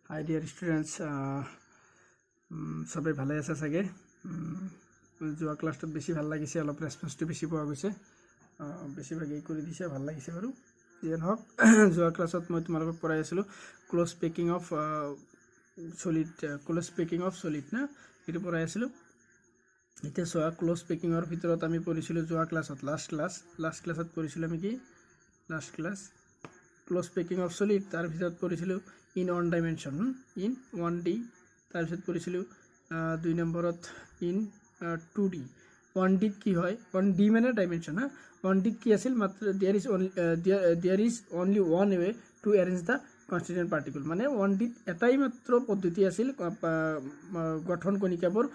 হাই dear students, সবাই ভালে আছে চাগে। যোৱা ক্লাছটোত বেছি ভাল লাগিছে, অলপ ৰেছপন্সটো বেছি পোৱা গৈছে, বেছিভাগেই কৰি দিছে, ভাল লাগিছে বাৰু। যিয়ে নহওক, যোৱা ক্লাছত মই তোমালোকক পঢ়াই আছিলোঁ ক্ল'জ পেকিং অফ সলিড না, সেইটো পঢ়াই আছিলোঁ। এতিয়া চোৱা, ক্ল'জ পেকিঙৰ ভিতৰত আমি পঢ়িছিলোঁ যোৱা ক্লাছত, লাষ্ট ক্লাছত পঢ়িছিলোঁ আমি কি ক্ল'জ পেকিং অফ সলিড। তাৰ ভিতৰত পঢ়িছিলোঁ in one dimension, in 1D। তাৰপিছত পঢ়িছিলোঁ 2 নম্বৰত ইন 2D। 1D কি হয়, 1D মানে ডাইমেনশ্যন। 1D কি আছিল, মাত্ৰ there is only one way to arrange the constituent particle. মানে 1D এটাই মাত্ৰ পদ্ধতি আছিল গঠন কণিকাবোৰ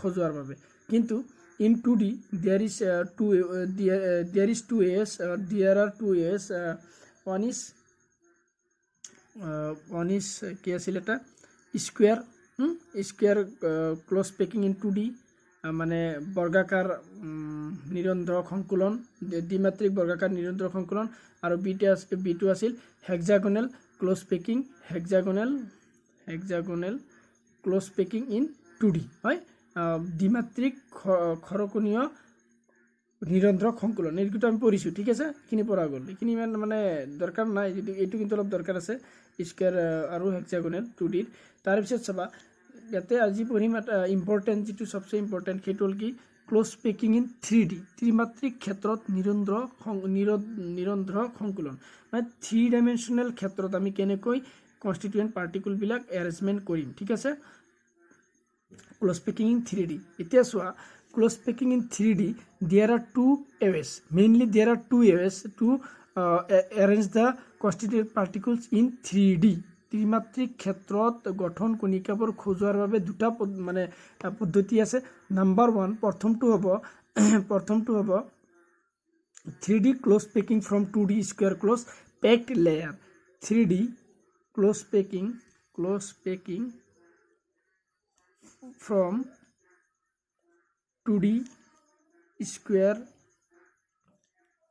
সজোৱাৰ বাবে। কিন্তু in 2D there is two ways, there are two ways. One is কি আছিল, এটা square close packing in 2D, মানে বৰ্গাকাৰ নিৰন্ধ্ৰ সংকুলন, দ্বিমাত্ৰিক বৰ্গাকাৰ নিৰন্ধ্ৰ সংকুলন। আৰু বিটো আছিল হেক্সাগনেল ক্ল'জ পেকিং ইন 2D, হয়, দ্বিমাত্ৰিক খৰকোণীয় নিৰন্ধ্ৰ সংকুলন। এইটো আমি পঢ়িছোঁ, ঠিক আছে, এইখিনি পঢ়া গ'ল। এইখিনি ইমান মানে দৰকাৰ নাই, এইটো কিন্তু অলপ দৰকাৰ আছে, স্কুৱেৰ আৰু হেক্সাগনেল 2D। তাৰপিছত চাবা, ইয়াতে আজি পঢ়িম এটা ইম্পৰ্টেণ্ট, যিটো চবচে ইম্পৰ্টেণ্ট, সেইটো হ'ল কি ক্ল'জ পেকিং ইন 3D, ত্ৰিমাত্ৰিক ক্ষেত্ৰত নিৰন্ধ্ৰ সংকুলন। মানে 3 ডাইমেনশ্যনেল ক্ষেত্ৰত আমি কেনেকৈ কনষ্টিটুৱেণ্ট পাৰ্টিকলবিলাক এৰেঞ্জমেণ্ট কৰিম, ঠিক আছে, ক্ল'জ পেকিং ইন 3D। এতিয়া চোৱা, close packing in 3D, there are two ways. Mainly there are two ways to arrange the constituent particles in 3D. ত্ৰিমাত্ৰিক ক্ষেত্ৰত গঠন কণিকাবোৰ খোজোৱাৰ বাবে দুটা মানে পদ্ধতি আছে। নাম্বাৰ 1, প্ৰথমটো হ'ব 3D close packing from 2D square close packed layer. 3D close packing from 2D square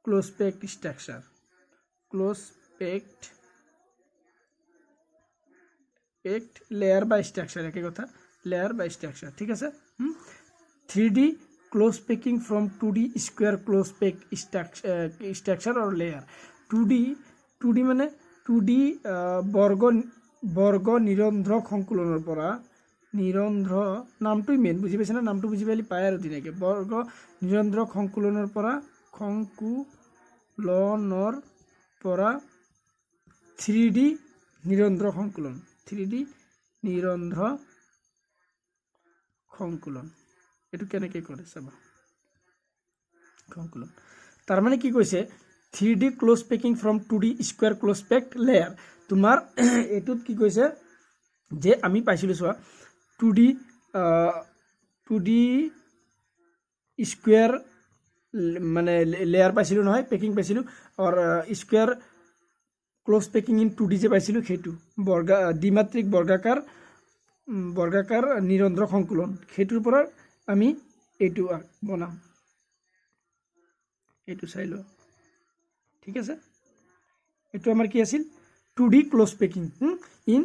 close packed structure, packed layer by structure, একে কথা, layer by structure, ঠিক আছে। 3D close packing from 2D square close packed structure or layer। 2D মানে 2D বৰ্গ নিৰন্ধ্ৰ সংকুলনৰ পৰা, নিৰন্ধ্ৰ নামটোই main, বুজি পাইছে না, নামটো বুজি পালি পায় আৰু ধুনীয়াকৈ। বৰ্গ নিৰন্ধ্ৰ সংকুলনৰ পৰা 3D নিৰন্ধ্ৰ সংকুলন। এইটো কেনেকৈ কৰে চাবা, সংকুলন তাৰমানে কি কৈছে, 3D close packing from 2D square close packed layer. তোমাৰ এইটোত কি কৈছে যে আমি পাইছিলোঁ, চোৱা, 2D স্কুৱেৰ মানে লেয়াৰ পাইছিলোঁ নহয়, পেকিং পাইছিলোঁ, আৰু square close packing in 2D যে পাইছিলোঁ, সেইটো দ্বিমাত্ৰিক বৰ্গাকাৰ নিৰন্ধ্ৰ সংকুলন। সেইটোৰ পৰা আমি এইটো বনাম, এইটো চাই লওঁ, ঠিক আছে। এইটো আমাৰ কি আছিল, 2D close packing in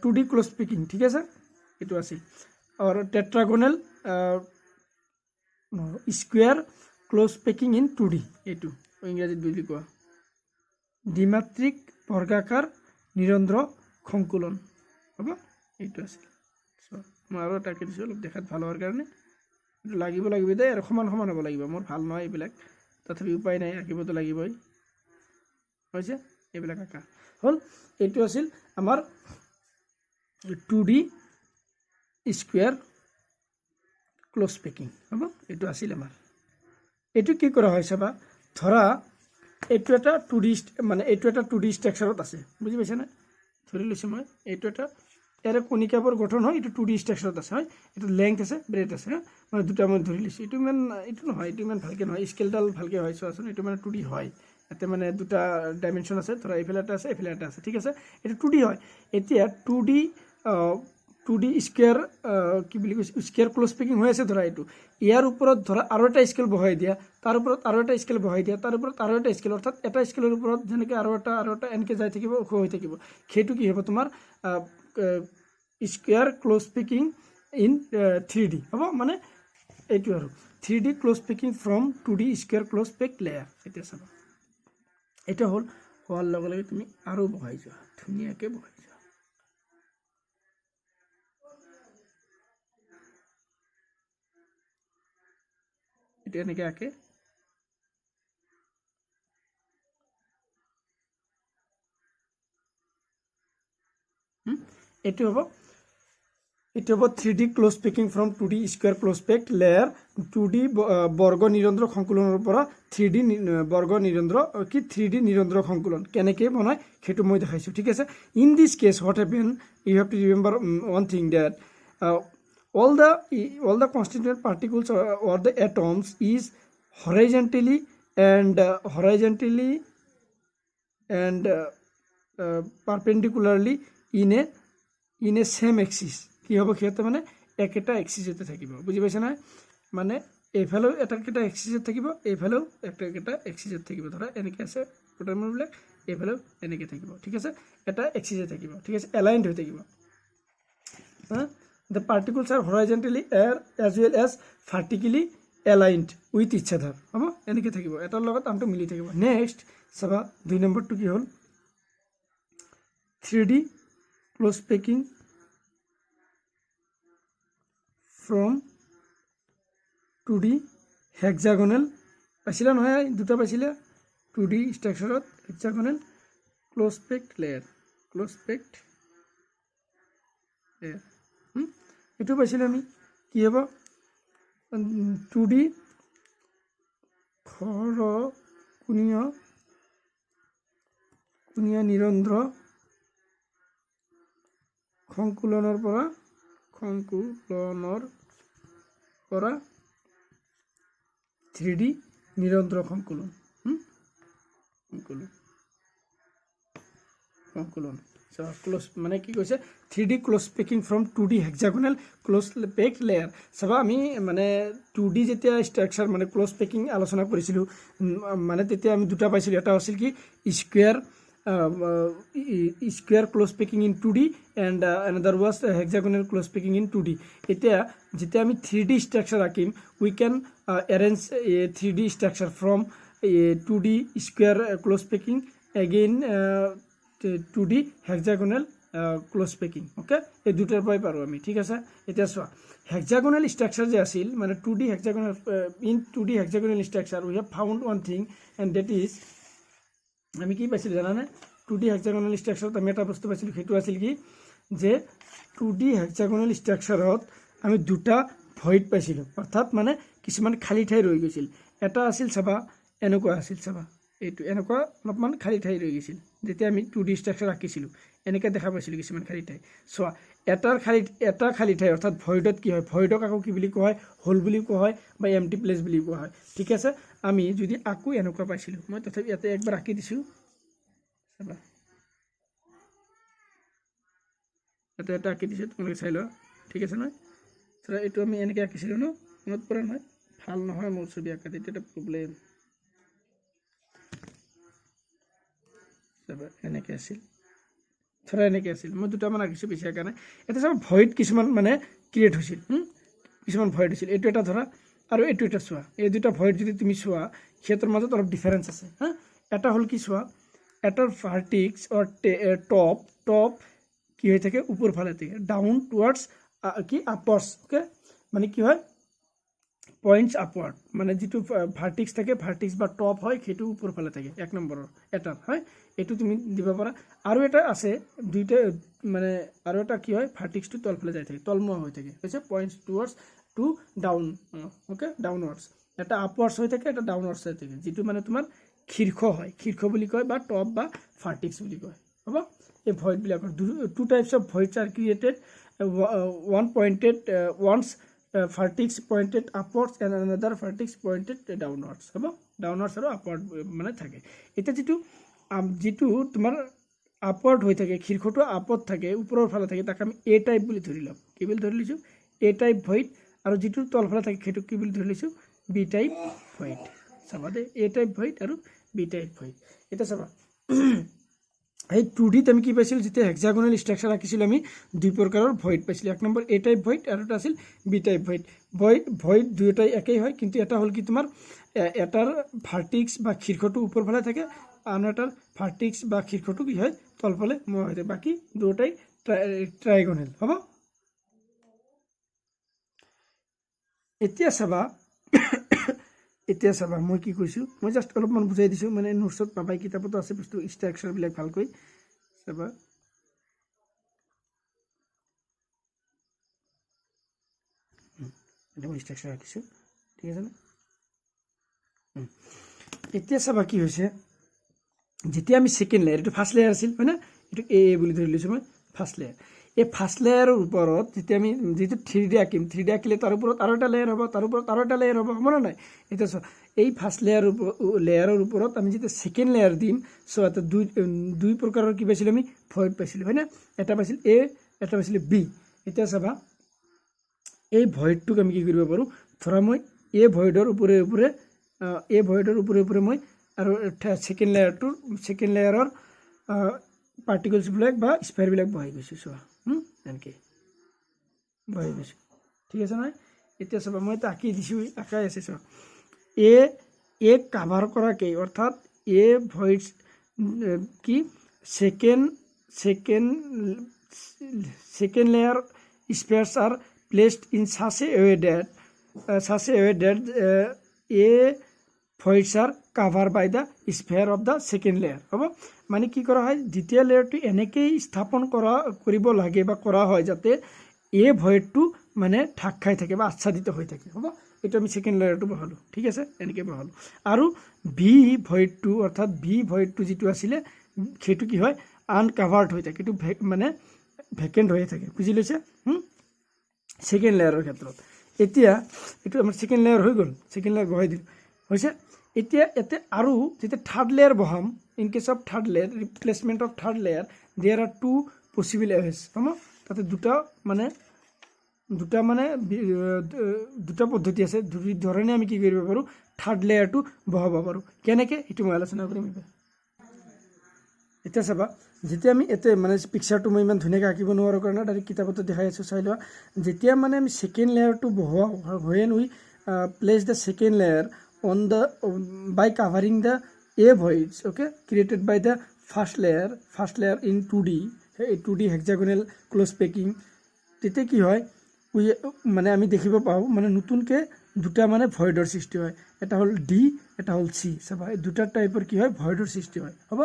2D close packing, ঠিক আছে, এইটো আছিল। আৰু tetragonal square close packing in 2D, এইটো ইংৰাজীত বুলি কোৱা দ্বিমাত্ৰিক বৰ্গাকাৰ নিৰন্ধ্ৰ সংকুলন, হ'ব, এইটো আছিল। মই আৰু এটা দিছোঁ অলপ দেখাত ভাল হোৱাৰ কাৰণে। এইটো লাগিব দেই, আৰু সমান হ'ব লাগিব, মোৰ ভাল নহয় এইবিলাক, তথাপি উপায় নাই, আঁকিবতো লাগিবই, হৈছে, এইবিলাক আঁকা হ'ল। এইটো আছিল আমাৰ 2D স্কুৱেৰ ক্ল'জ পেকিং, হ'ব, এইটো আছিল আমাৰ। এইটো কি কৰা হয় চাবা, ধৰা এইটো এটা 2D মানে এইটো এটা 2D ষ্ট্ৰাকচাৰত আছে, বুজি পাইছেনে, ধৰি লৈছোঁ মই, এইটো এটা ইয়াৰে কণিকাবোৰ গঠন হয়, এইটো 2D ষ্ট্ৰাকচাৰত আছে, হয়, এইটো লেংথ আছে, ব্ৰেথ আছে, মানে দুটা মই ধৰি লৈছোঁ। এইটো নহয়, এইটো ইমান ভালকৈ নহয়, স্কেলডাল ভালকৈ হয়, চোৱাচোন, এইটো মানে 2D হয়, ইয়াতে মানে দুটা ডাইমেনশ্যন আছে, ধৰা এইফালে এটা আছে, এইফালে এটা আছে, ঠিক আছে, এইটো 2D হয়। এতিয়া 2D স্কুৱেৰ কি বুলি কৈছে, স্কুৱেৰ ক্ল'জ পেকিং হৈ আছে, ধৰা এইটো, ইয়াৰ ওপৰত ধৰা আৰু এটা স্কেল বহাই দিয়া, তাৰ ওপৰত আৰু এটা স্কেল বহাই দিয়া, তাৰ ওপৰত আৰু এটা স্কেল, অৰ্থাৎ এটা স্কেলৰ ওপৰত যেনেকৈ আৰু এটা এনেকৈ যাই থাকিব, ওখ হৈ থাকিব, সেইটো কি হ'ব, তোমাৰ square close packing in 3D হ'ব মানে এইটো আৰু 3D close packing from 2D square close pack layer এতিয়া চাবা এটা হ'ল হোৱাৰ লগে লগে তুমি আৰু বহাই যোৱা ধুনীয়াকৈ বহাই যোৱা এটা এনেকৈ আঁকে এইটো হ'ব 3D close packing from 2D square close pack layer 2D বৰ্গ নিৰন্ধ্ৰ সংকুলনৰ পৰা 3D বৰ্গ নিৰন্ধ্ৰ কি 3D নিৰন্ধ্ৰ সংকুলন কেনেকৈ বনায় সেইটো মই দেখাইছোঁ ঠিক আছে in this case what happen you have to remember one thing that all the constituent particles or the atoms is horizontally and perpendicularly in a same axis কি হ'ব সিহঁতে মানে একেটা এক্সিছতে থাকিব বুজি পাইছা না মানে এইফালেও এটা এক্সিছত থাকিব এইফালেও এটা এক্সিছত থাকিব ধৰা এনেকৈ আছে প্ৰোটনবিলাক এইফালেও এনেকৈ থাকিব ঠিক আছে এটা এক্সিছত থাকিব ঠিক আছে এলাইনড হৈ থাকিব the particles are horizontally as well as vertically aligned with each other হ'ব এনেকৈ থাকিব এটাৰ লগত আনটো মিলি থাকিব নেক্সট চাবা 2 নম্বৰটো কি হ'ল 3D close packing from 2D hexagonal পাইছিলা নহয় দুটা পাইছিলা 2D স্ট্ৰাকচাৰত hexagonal close packed layer এইটো পাইছিলোঁ আমি কি হ'ব 2D কোণীয় নিৰন্ধ্ৰ সংকুলনৰ পৰা 3D নিৰন্ধ্ৰ সংকুলন ক্লোজ মানে কি কৈছে 3D close packing from 2D hexagonal close pack layer চাবা আমি মানে 2D যেতিয়া ষ্ট্ৰাকচাৰ মানে ক্লোজ পেকিং আলোচনা কৰিছিলোঁ মানে তেতিয়া আমি দুটা পাইছিলোঁ এটা আছিল কি square close packing in 2D and another was hexagonal close packing in 2D এতিয়া যেতিয়া আমি 3D ষ্ট্ৰাকচাৰ আঁকিম we can arrange 3D structure from 2D square close packing again 2D hexagonal close packing okay এই দুটাৰ পৰাই পাৰোঁ আমি ঠিক আছে এতিয়া চোৱা হেক্সাগনেল ষ্ট্ৰাকচাৰ যে আছিল মানে 2D hexagonal in 2D hexagonal structure we have found one thing and that is আমি কি পাইছিলোঁ জানানে 2D হেক্সাগনেল ষ্ট্ৰাকচাৰত আমি এটা বস্তু পাইছিলোঁ সেইটো আছিল কি যে 2D হেক্সাগনেল ষ্ট্ৰাকচাৰত আমি দুটা ভইড পাইছিলোঁ অৰ্থাৎ মানে কিছুমান খালী ঠাই ৰৈ গৈছিল এটা আছিল চাবা এনেকুৱা আছিল চাবা এইটো এনেকুৱা অলপমান খালী ঠাই ৰৈ গৈছিল যেতিয়া আমি 2D ষ্ট্ৰাকচাৰ আঁকিছিলোঁ এনেকৈ দেখা পাইছিলোঁ কিছুমান খালী ঠাই চোৱা এটা খালী ঠাই অৰ্থাৎ ভইডত কি হয় ভইডক আকৌ কি বুলি কোৱা হয় হোল বুলি কোৱা হয় বা এমটি প্লেচ বুলি কোৱা হয় ঠিক আছে আমি যদি আকৌ এনেকুৱা পাইছিলোঁ মই তথাপি ইয়াতে একবাৰ আঁকি দিছোঁ চাবা ইয়াতে এটা আঁকি দিছোঁ তোমালোকে চাই লোৱা ঠিক আছে নহয় চাবা এইটো আমি এনেকৈ আঁকিছিলোঁ ন মনত পৰা নহয় ভাল নহয় মোৰ ছবি আঁকাত এইটো এটা প্ৰব্লেম চাবা এনেকৈ আছিল ধৰা এনেকৈ আছিল মই দুটামান আঁকিছোঁ বেছি আঁকা নাই এটা চাবা ভইড কিছুমান মানে ক্ৰিয়েট হৈছিল কিছুমান ভইড হৈছিল এইটো এটা ধৰা আৰু এইটো এটা চোৱা এই দুটা ভইড যদি তুমি চোৱা সিহঁতৰ মাজত অলপ ডিফাৰেঞ্চ আছে এটা হ'ল কি চোৱা এটাৰ ভাৰ্টিক্স অৰ টপ কি হৈ থাকে ওপৰ ফালে থাকে ডাউন টুৱাৰ্ডছ কি আপাৰ্ছ অ'কে মানে কি হয় পইণ্টছ আপৱাৰ্ড মানে যিটো ভাৰ্টিক্স থাকে ভাৰ্টিক্স বা টপ হয় সেইটো ওপৰ ফালে থাকে এক নম্বৰৰ এটা হয় এইটো তুমি দিব পাৰা আৰু এটা আছে দুইটা মানে আৰু এটা কি হয় ভাৰ্টিক্সটো তলফালে যাই থাকে তলমুৱা হৈ থাকে হৈছে points towards to down okay downwards এটা আপৱাৰ্ডছ হৈ থাকে এটা ডাউনৱাৰ্ডছ হৈ থাকে যিটো মানে তোমাৰ শীৰ্ষ হয় শীৰ্ষ বুলি কয় বা টপ বা ভাৰ্টিক্স বুলি কয় হ'ব এই ভইডবিলাকৰ two types of voids are created one pointed ones vertex pointed upwards and another vertex pointed downwards হ'ব ডাউনৱাৰ্ডছ আৰু আপৱাৰ্ড মানে থাকে এতিয়া যিটো তোমাৰ আপৱাৰ্ড হৈ থাকে শীৰ্ষটো আপত থাকে ওপৰৰ ফালে থাকে তাক আমি এ টাইপ বুলি ধৰি ল'ম কি বুলি ধৰি লৈছোঁ এ টাইপ ভইড আৰু যিটো তলফালে থাকে সেইটোক কি বুলি ধৰি লৈছোঁ বি টাইপ ভইড চাবা দেই এ টাইপ ভইড আৰু বি টাইপ ভইড এতিয়া চাবা এই 2Dত আমি কি পাইছিলোঁ, যেতিয়া হেক্সাগোনেল ষ্ট্ৰাকচাৰ আঁকিছিলোঁ আমি দুই প্ৰকাৰৰ ভইড পাইছিলোঁ। এক নম্বৰ এ টাইপ ভইড আৰু এটা আছিল বি টাইপ ভইড। ভইড দুয়োটাই একেই হয়, কিন্তু এটা হ'ল কি তোমাৰ এটাৰ ভাৰ্টিক্স বা শীৰ্ষটো ওপৰফালে থাকে, আন এটাৰ ভাৰ্টিক্স বা শীৰ্ষটো কি হয় তলফালে মোৱা হৈ থাকে। বাকী দুয়োটাই ট্ৰাইগনেল হ'ব। এতিয়া চাবা মই কি কৈছোঁ, মই জাষ্ট অলপমান বুজাই দিছোঁ, মানে নোটছত পাবাই, কিতাপতো আছে বস্তু ষ্ট্ৰাকচাৰবিলাক ভালকৈ চাবা। এটা মই ষ্ট্ৰাকচাৰ ৰাখিছোঁ, ঠিক আছে নে? এতিয়া চাবা কি হৈছে, যেতিয়া আমি ছেকেণ্ড লেয়াৰ, এইটো ফাৰ্ষ্ট লেয়াৰ আছিল হয়নে, এইটো এ বুলি ধৰি লৈছোঁ মই ফাৰ্ষ্ট লেয়াৰ। এই ফাৰ্ষ্ট লেয়াৰৰ ওপৰত যেতিয়া আমি যিটো 3D আঁকিম, 3D আঁকিলে তাৰ ওপৰত আৰু এটা লেয়াৰ হ'ব, তাৰ ওপৰত আৰু এটা লেয়াৰ হ'ব, হ'বনে নাই? এতিয়া চোৱা, এই ফাৰ্ষ্ট লেয়াৰৰ ওপৰত আমি যেতিয়া ছেকেণ্ড লেয়াৰ দিম, চ' এটা দুই প্ৰকাৰৰ কি পাইছিলোঁ আমি ভইড পাইছিলোঁ হয়নে, এটা পাইছিলোঁ এ, এটা পাইছিলোঁ বি। এতিয়া চাবা, এই ভইডটোক আমি কি কৰিব পাৰোঁ, ধৰা মই এই ভইডৰ ওপৰে ওপৰে মই আৰু ছেকেণ্ড লেয়াৰৰ পাৰ্টিকলছবিলাক বা স্পেয়াৰবিলাক বহাই গৈছোঁ। চোৱা এনেকৈ বহাই গৈছোঁ, ঠিক আছে নহয়? এতিয়া চাবা, মই এটা আঁকি দিছোঁ, আঁকাই আছে চোৱা, এ কাভাৰ কৰাকৈ, অৰ্থাৎ এ ভইডছ কি second layer spheres are placed in such a way that a voids are covered by the sphere of the second layer হ'ব। মানে কি কৰা হয়, দ্বিতীয় লেয়াৰটো এনেকেই স্থাপন কৰিব লাগে বা কৰা হয় যাতে এ ভইডটো মানে ঢাক খাই থাকে বা আচ্ছাদিত হৈ থাকে হ'ব। এইটো আমি ছেকেণ্ড লেয়াৰটো বহালোঁ, ঠিক আছে, এনেকৈ বহালোঁ। আৰু বি ভইডটো যিটো আছিলে সেইটো কি হয়, আনকাভাৰ্ড হৈ থাকে, এইটো মানে ভেকেণ্ট হৈয়ে থাকে, বুজি লৈছে? ছেকেণ্ড লেয়াৰৰ ক্ষেত্ৰত এতিয়া এইটো আমাৰ ছেকেণ্ড লেয়াৰ হৈ গ'ল, ছেকেণ্ড লেয়াৰ বহাই দিলোঁ হৈছে। এতিয়া ইয়াতে আৰু যেতিয়া থাৰ্ড লেয়াৰ বহাম, in case of third layer, replacement of third layer, there are two possible ways হ'ব। তাতে দুটা পদ্ধতি আছে, দুই ধৰণে আমি কি কৰিব পাৰোঁ, থাৰ্ড লেয়াৰটো বহাব পাৰোঁ। কেনেকৈ, সেইটো মই আলোচনা কৰিম এইবাৰ। এতিয়া চাবা, যেতিয়া আমি এতিয়া মানে পিকচাৰটো মই ইমান ধুনীয়াকৈ আঁকিব নোৱাৰোঁ কাৰণে ডাইৰেক্ট কিতাপতো দেখাই আছোঁ, চাই লোৱা। যেতিয়া মানে আমি second লেয়াৰটো বহোৱা, when we place the second layer on the by covering the a voids created by the first layer in 2D hexagonal close packing, তেতিয়া কি হয়, মানে আমি দেখিব পাওঁ মানে নতুনকৈ দুটা মানে ভইডৰ সৃষ্টি হয়, এটা হ'ল ডি, এটা হ'ল চি। চাবা, এই দুটা টাইপৰ কি হয় ভইডৰ সৃষ্টি হয় হ'ব।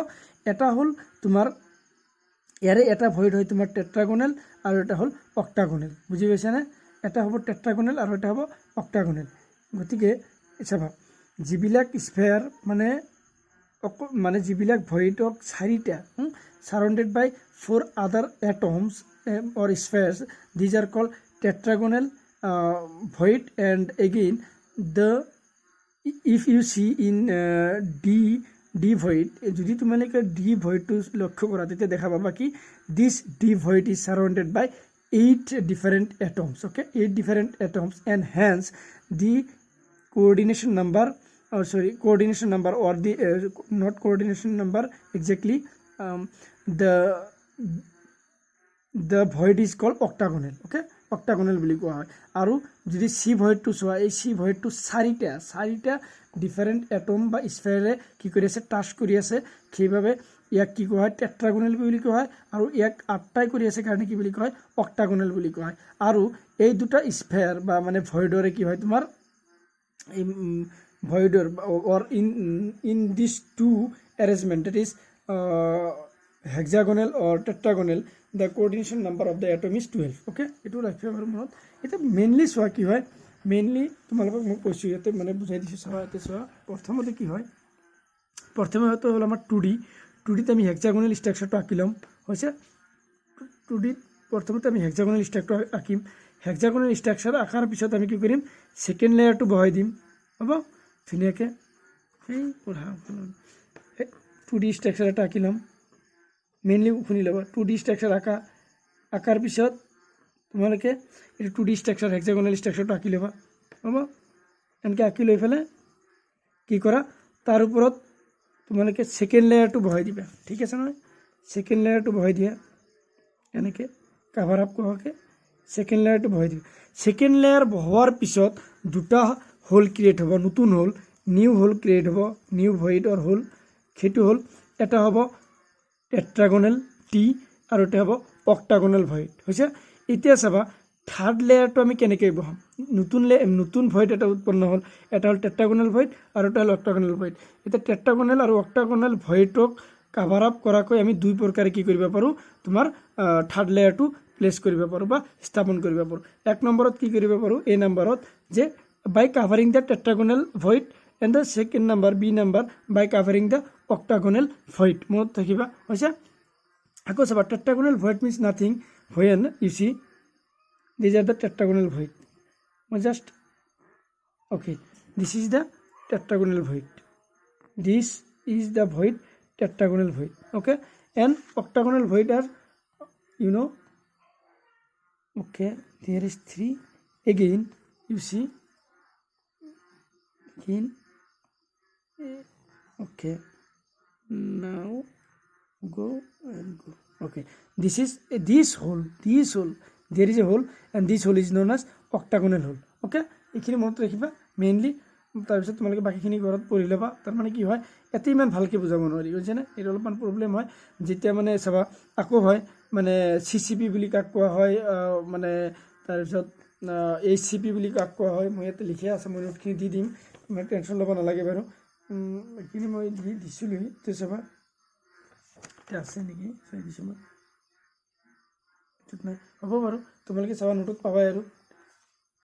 এটা হ'ল তোমাৰ ইয়াৰে এটা ভইড হয় তোমাৰ টেট্ৰাগনেল আৰু এটা হ'ল অক্টাগনেল, বুজি পাইছানে? এটা হ'ব টেট্ৰাগনেল আৰু এটা হ'ব অক্টাগনেল। গতিকে চাবা, যিবিলাক স্ফেয়াৰ মানে যিবিলাক ভইডক চাৰিটা সাৰাউণ্ডেড বাই 4 আদাৰ atoms or spheres, these are called tetragonal void. And again, if you see in D void, যদি তোমালোকে D voidটো লক্ষ্য কৰা তেতিয়া দেখা পাবা কি this D void is surrounded by 8 different atoms, 8 different atoms, and hence the coordination number or the not coordination number exactly, the void is called octagonal, octagonal বুলি কোৱা হয়। আৰু যদি চি ভইডটো চোৱা, এই চি ভইডটো চাৰিটা ডিফাৰেণ্ট এটম বা স্ফেয়াৰে কি কৰি আছে, টাচ কৰি আছে, সেইবাবে ইয়াক কি কোৱা হয়, টেট্ৰাগনেল বুলি কোৱা হয়। আৰু ইয়াক আঠটাই কৰি আছে কাৰণে কি বুলি কোৱা হয়, অক্টাগনেল বুলি কোৱা হয়। আৰু এই দুটা স্ফেয়াৰ বা মানে ভইডৰে কি হয় তোমাৰ ভইডৰ or in these two arrangement, that is hexagonal or tetragonal, the coordination number of the atom is 12, এইটো ৰাখিব পাৰোঁ মনত। এতিয়া মেইনলি চোৱা কি হয়, মেইনলি তোমালোকক মই কৈছোঁ ইয়াতে মানে বুজাই দিছোঁ। চাবা, ইয়াতে চোৱা, প্ৰথমতে কি হয়, প্ৰথমতে হ'ল আমাৰ 2Dত আমি হেক্সাগনেল ষ্ট্ৰাকচাৰটো আঁকি ল'ম হৈছে। 2Dত প্ৰথমতে আমি হেক্সাগনেল ষ্ট্ৰাকচাৰ আঁকিম। হেক্সাগনেল ষ্ট্ৰাকচাৰ আঁকাৰ পিছত আমি কি কৰিম, ছেকেণ্ড লেয়াৰটো বহাই দিম হ'ব ধুনীয়াকৈ। সেই 2D ষ্ট্ৰাকচাৰ এটা আঁকি ল'ম, মেইনলি শুনি ল'বা। 2D ষ্ট্ৰাকচাৰ আঁকাৰ পিছত তোমালোকে এইটো 2D ষ্ট্ৰাকচাৰ হেক্সাগনেল ষ্ট্ৰাকচাৰটো আঁকি ল'বা হ'ব। এনেকৈ আঁকি লৈ পেলাই কি কৰা, তাৰ ওপৰত তোমালোকে ছেকেণ্ড লেয়াৰটো বহাই দিবা, ঠিক আছে নহয়? সেকেন্ড লেয়াৰটো বহাই দিয়া এনেকৈ কাভাৰ আপ কৰাকৈ সেকেন্ড লেয়াৰটো বহাই দিবা সেকেন্ড লেয়াৰ বহোৱাৰ পিছত দুটা হোল ক্ৰিয়েট হ'ব নতুন হোল নিউ হোল ক্ৰিয়েট হ'ব নিউ ভইডৰ হোল সেইটো হ'ল এটা হ'ব টেট্ৰাগনেল টি আৰু এটা হ'ব অক্টাগনেল ভইড হৈছে এতিয়া চাবা থাৰ্ড লেয়াৰটো আমি কেনেকৈ বহাম নতুন ভইড এটা উৎপন্ন হ'ল এটা হ'ল টেট্ৰাগনেল ভইড আৰু এটা হ'ল অক্টাগনেল ভইড এতিয়া টেট্ৰাগনেল আৰু অক্টাগনেল ভইডক কাভাৰ আপ কৰাকৈ আমি দুই প্ৰকাৰে কি কৰিব পাৰোঁ তোমাৰ থাৰ্ড লেয়াৰটো প্লেচ কৰিব পাৰোঁ বা স্থাপন কৰিব পাৰোঁ এক নম্বৰত কি কৰিব পাৰোঁ এই নম্বৰত যে by covering the tetragonal void and the second number B number by covering the octagonal void মনত থাকিবা হৈছে আকৌ চাবা tetragonal void means nothing when you see these are the tetragonal void just okay this is the tetragonal void this is the void tetragonal void okay and octagonal void are you know okay there is 3 again you see again okay now go and go okay this is this hole there is a hole and this hole is known as octagonal hole okay এইখিনি মনত ৰাখিবা mainly তাৰপিছত তোমালোকে বাকীখিনি ঘৰত পঢ়ি ল'বা তাৰমানে কি হয় এতে ইমান ভালকৈ বুজাব নোৱাৰি বুজিছেনে এইটো অলপমান প্ৰব্লেম হয় যেতিয়া মানে চাবা আকৌ হয় মানে CCP বুলি কাক কোৱা হয় মানে তাৰপিছত HCP বুলি কাক কোৱা হয় মই ইয়াতে লিখি আছে মই নোটখিনি দি দিম মানে টেনশ্যন ল'ব নালাগে বাৰু এইখিনি মই দিছিলোঁ তো চাবা আছে নেকি চাই দিছোঁ মই ঠিক নাই হ'ব বাৰু তোমালোকে চাবা নোটত পাবাই আৰু